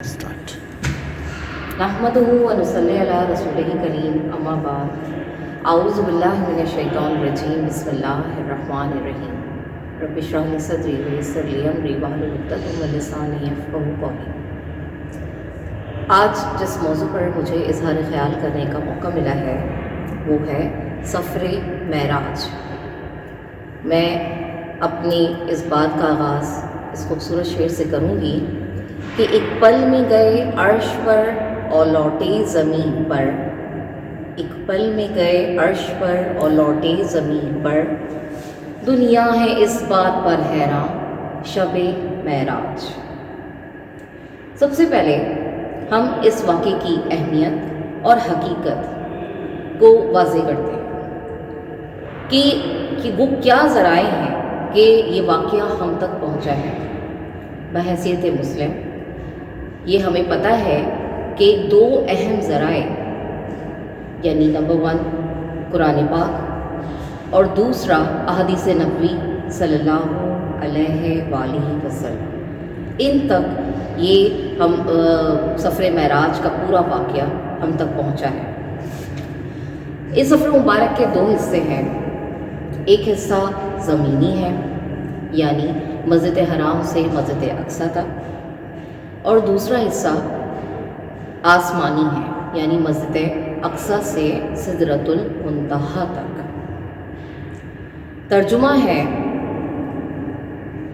Start. नहमदुहु व नुसल्ली अला रसूलिही करीम, अम्मा बाद, औज़ु बिल्लाहि मिनश शैतानिर रजीम, बिस्मिल्लाहिर रहमानिर रहीम। रब्बि इश्रह ली सदरी व यस्सिर ली अमरी वहलुल उक़दतम मिन लिसानी यफ़क़हू क़ौली। आज जिस मौजू पर मुझे इज़हार ख़याल करने का मौका मिला है वो है सफ़रे मेराज। मैं अपनी इस बात का आगाज़ इस खूबसूरत शेर से करूँगी कि एक पल में गए अर्श पर और लौटे ज़मीन पर, एक पल में गए अर्श पर और लौटे ज़मीन पर, दुनिया है इस बात पर हैरान शब-ए मेराज। सबसे पहले हम इस वाक़े की अहमियत और हकीकत को वाज़ेह करते हैं कि वो क्या ज़राए हैं कि ये वाक़या हम तक पहुँचा है। बहैसियत मुस्लिम ये हमें पता है कि दो अहम ज़राए, यानी नंबर 1 कुरान पाक और दूसरा अहादीस नबवी सल्लल्लाहु अलैहि वसल्लम, इन तक ये हम सफ़र मेराज का पूरा वाक़या हम तक पहुँचा है। इस सफ़र मुबारक के दो हिस्से हैं। एक हिस्सा ज़मीनी है, यानी मस्जिद हराम से मस्जिद अक्सा तक, और दूसरा हिस्सा आसमानी है, यानी मस्जिद अक्सा से सिदरतुल मुंतहा तक। तर्जुमा है,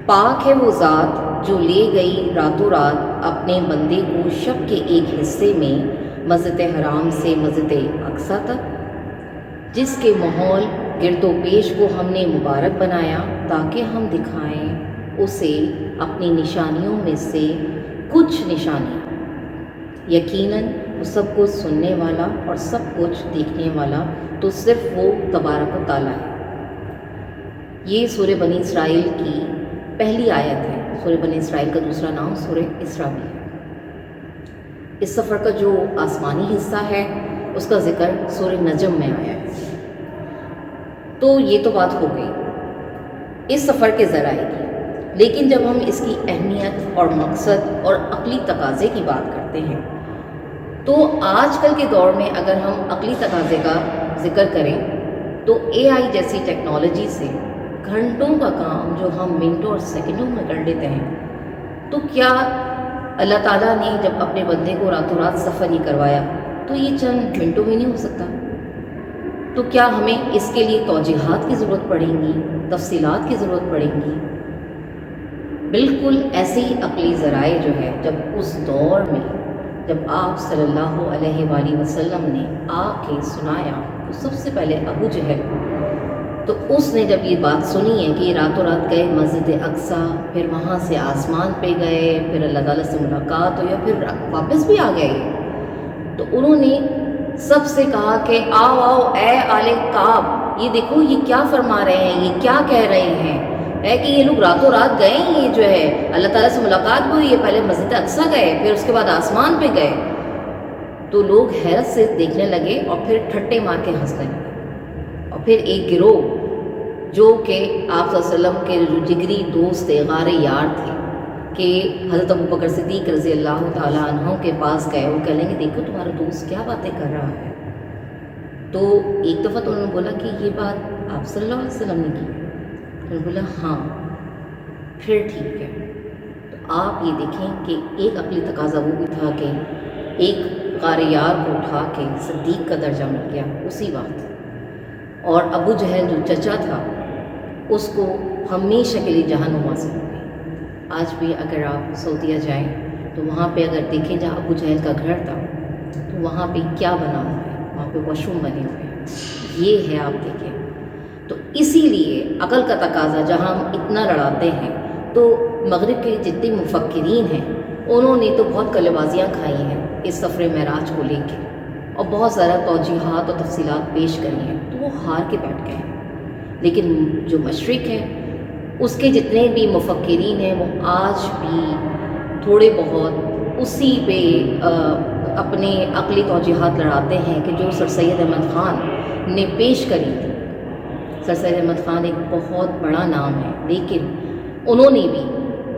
पाक है वो ज़ात जो ले गई रातों रात अपने बंदे को शब के एक हिस्से में मस्जिद हराम से मस्जिद अक्सा तक, जिसके माहौल गिरदो पेश को हमने मुबारक बनाया ताकि हम दिखाएं उसे अपनी निशानियों में से कुछ निशानियाँ। यकीनन वो सब कुछ सुनने वाला और सब कुछ देखने वाला तो सिर्फ वो तबारक व तआला है। ये सूरह बनी इसराइल की पहली आयत है। सूरह बनी इसराइल का दूसरा नाम सूरह इसरा भी है। इस सफ़र का जो आसमानी हिस्सा है उसका ज़िक्र सूरह नजम में आया है। तो ये तो बात हो गई इस सफ़र के ज़राए की। लेकिन जब हम इसकी अहमियत और मकसद और अक़ली तकाज़े की बात करते हैं तो आजकल के दौर में अगर हम अक़ली तकाज़े का ज़िक्र करें तो AI जैसी टेक्नोलॉजी से घंटों का काम जो हम मिनटों और सेकंडों में कर लेते हैं, तो क्या अल्लाह ताला ने जब अपने बंदे को रातों रात सफ़र ही करवाया तो ये चंद मिनटों में नहीं हो सकता? तो क्या हमें इसके लिए तौजीहात की ज़रूरत पड़ेगी, तफसीलात की ज़रूरत पड़ेगी? बिल्कुल ऐसे ही अक़ली ज़राए जो है, जब उस दौर में जब आप सल्लल्लाहु अलैहि वसल्लम ने आके सुनाया तो सबसे पहले अबू जहल, तो उसने जब ये बात सुनी है कि रातों रात गए मस्जिद अक्सा, फिर वहाँ से आसमान पे गए, फिर अल्लाह ताला से मुलाकात हुई, फिर वापस भी आ गए, तो उन्होंने सबसे कहा कि आओ आओ ए आले काब, ये देखो ये क्या फरमा रहे हैं, ये क्या कह रहे हैं, है कि ये लोग रातों रात गए, ये जो है अल्लाह ताला से मुलाकात भी हुई है, पहले मस्जिद अक्सा गए, फिर उसके बाद आसमान पे गए। तो लोग हैरत से देखने लगे और फिर ठट्टे मार के हंसने लगे। और फिर एक गिरोह जो कि आप सल्लल्लाहु अलैहि वसल्लम के जो जिगरी दोस्त थे, गारे यार थे, कि हज़रत अबू बकर सिद्दीक़ रज़ी अल्लाह ताला अन्हु के पास गए। वो कह लेंगे देखो तुम्हारा दोस्त क्या बातें कर रहा है। तो एक दफ़ा तो उन्होंने बोला कि ये बात आप सल्लल्लाहु अलैहि वसल्लम ने की? उन्होंने बोला हाँ। फिर ठीक है। तो आप ये देखें कि एक अक़ली तकाज़ा वो भी था कि एक गारे यार को उठा के सिद्दीक़ का दर्जा मिल गया उसी वक्त, और अबू जहल जो चचा था उसको हमेशा के लिए जहन्नुमा से हो गई। आज भी अगर आप सऊदीया जाएं तो वहाँ पे अगर देखें जहाँ अबू जहल का घर था तो वहाँ पे क्या बना हुआ है, वहाँ पे वॉशरूम बने हुए हैं। ये है, आप देखें। तो इसीलिए अक़ल का तकाज़ा जहाँ हम इतना लड़ाते हैं, तो मग़रिब के जितने मुफ़क्किरीन हैं उन्होंने तो बहुत कलेबाजियाँ खाई हैं इस सफ़र मेराज को लेके, और बहुत ज़्यादा तौजीहात और तफसीलात पेश करी हैं, तो वो हार के बैठ गए हैं। लेकिन जो मशरिक़ है उसके जितने भी मुफ़क्किरीन हैं वो आज भी थोड़े बहुत उसी पे अपने अक़ली तौजीहात लड़ाते हैं कि जो सर सैयद अहमद ख़ान ने पेश करी थी। सर सैयद अहमद ख़ान एक बहुत बड़ा नाम है, लेकिन उन्होंने भी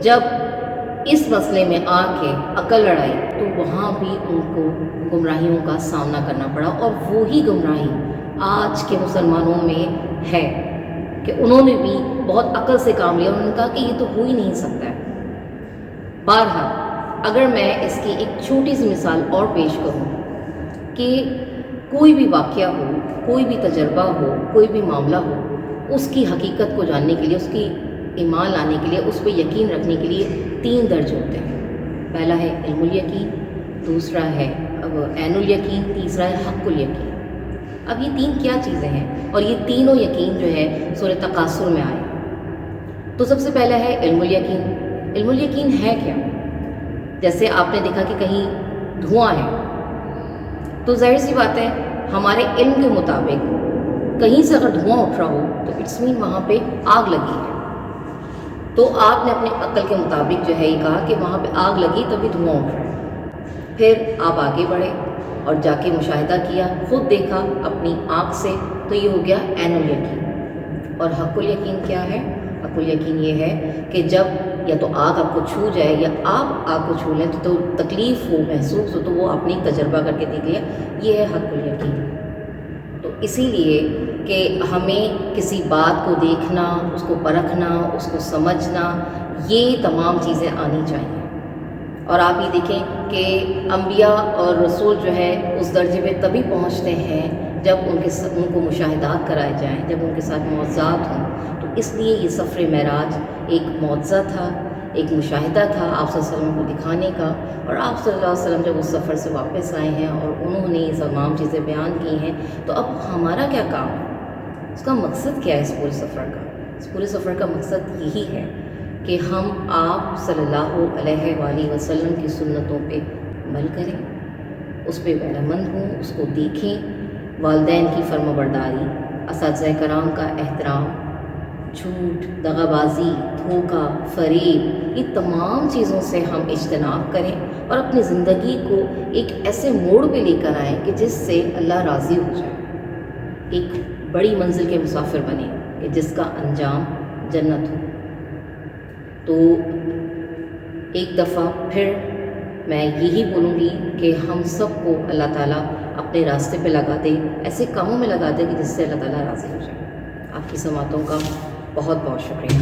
जब اس مسئلے میں آ کے عقل لڑائی تو وہاں بھی ان کو گمراہیوں کا سامنا کرنا پڑا، اور وہی گمراہی آج کے مسلمانوں میں ہے کہ انہوں نے بھی بہت عقل سے کام لیا، انہوں نے کہا کہ یہ تو ہو ہی نہیں سکتا ہے۔ بہرحال اگر میں اس کی ایک چھوٹی سی مثال اور پیش کروں کہ کوئی بھی واقعہ ہو، کوئی بھی تجربہ ہو، کوئی بھی معاملہ ہو، اس کی حقیقت کو جاننے کے لیے، اس کی ایمان لانے کے لیے، اس پہ یقین رکھنے کے لیے 3 درجے ہوتے ہیں۔ پہلا ہے علم الیقین، دوسرا ہے عین الیقین، تیسرا ہے حق الیقین۔ اب یہ 3 کیا چیزیں ہیں، اور یہ تینوں یقین جو ہے سورہ تکاثر میں آئے۔ تو سب سے پہلا ہے علم الیقین۔ علم الیقین ہے کیا؟ جیسے آپ نے دیکھا کہ کہیں دھواں ہے، تو ظاہر سی بات ہے ہمارے علم کے مطابق کہیں سے اگر دھواں اٹھ رہا ہو تو اٹس مین وہاں پہ آگ لگی ہے۔ تو آپ نے اپنے عقل کے مطابق جو ہے یہ کہا کہ وہاں پہ آگ لگی تبھی دھواں اٹھ رہا ہے۔ پھر آپ آگے بڑھے اور جا کے مشاہدہ کیا، خود دیکھا اپنی آنکھ سے، تو یہ ہو گیا عین الیقین۔ اور حق الیقین کیا ہے؟ حق الیقین یہ ہے کہ جب یا تو آگ آپ کو چھو جائے یا آپ آگ کو چھو لیں تو تکلیف ہو، محسوس ہو، تو وہ آپ نے تجربہ کر کے دیکھ لیا، یہ ہے حق الیقین۔ تو اسی لیے کہ ہمیں کسی بات کو دیکھنا، اس کو پرکھنا، اس کو سمجھنا، یہ تمام چیزیں آنی چاہیے۔ اور آپ یہ دیکھیں کہ انبیاء اور رسول جو ہے اس درجے پہ تبھی پہنچتے ہیں جب ان کو مشاہدات کرائے جائیں، جب ان کے ساتھ معجزات ہوں۔ تو اس لیے یہ سفر معراج ایک معجزہ تھا، ایک مشاہدہ تھا آپ صلی اللہ علیہ وسلم کو دکھانے کا۔ اور آپ صلی اللہ علیہ وسلم جب اس سفر سے واپس آئے ہیں اور انہوں نے یہ تمام چیزیں بیان کی ہیں، تو اب ہمارا کیا کام ہے؟ اس کا مقصد کیا ہے اس پورے سفر کا؟ اس پورے سفر کا مقصد یہی ہے کہ ہم آپ صلی اللہ علیہ وآلہ وسلم کی سنتوں پہ عمل کریں، اس پہ بیرہ مند ہوں، اس کو دیکھیں، والدین کی فرما برداری، اساتذہ کرام کا احترام، جھوٹ، دغا بازی، دھوکہ، فریب، یہ تمام چیزوں سے ہم اجتناب کریں اور اپنی زندگی کو ایک ایسے موڑ پہ لے کر آئیں کہ جس سے اللہ راضی ہو جائے، ایک بڑی منزل کے مسافر بنیں کہ جس کا انجام جنت ہو۔ تو ایک دفعہ پھر میں یہی بولوں گی کہ ہم سب کو اللہ تعالیٰ اپنے راستے پہ لگا دے، ایسے کاموں میں لگا دے کہ جس سے اللہ تعالیٰ راضی ہو جائے۔ آپ کی سماعتوں کا بہت بہت شکریہ۔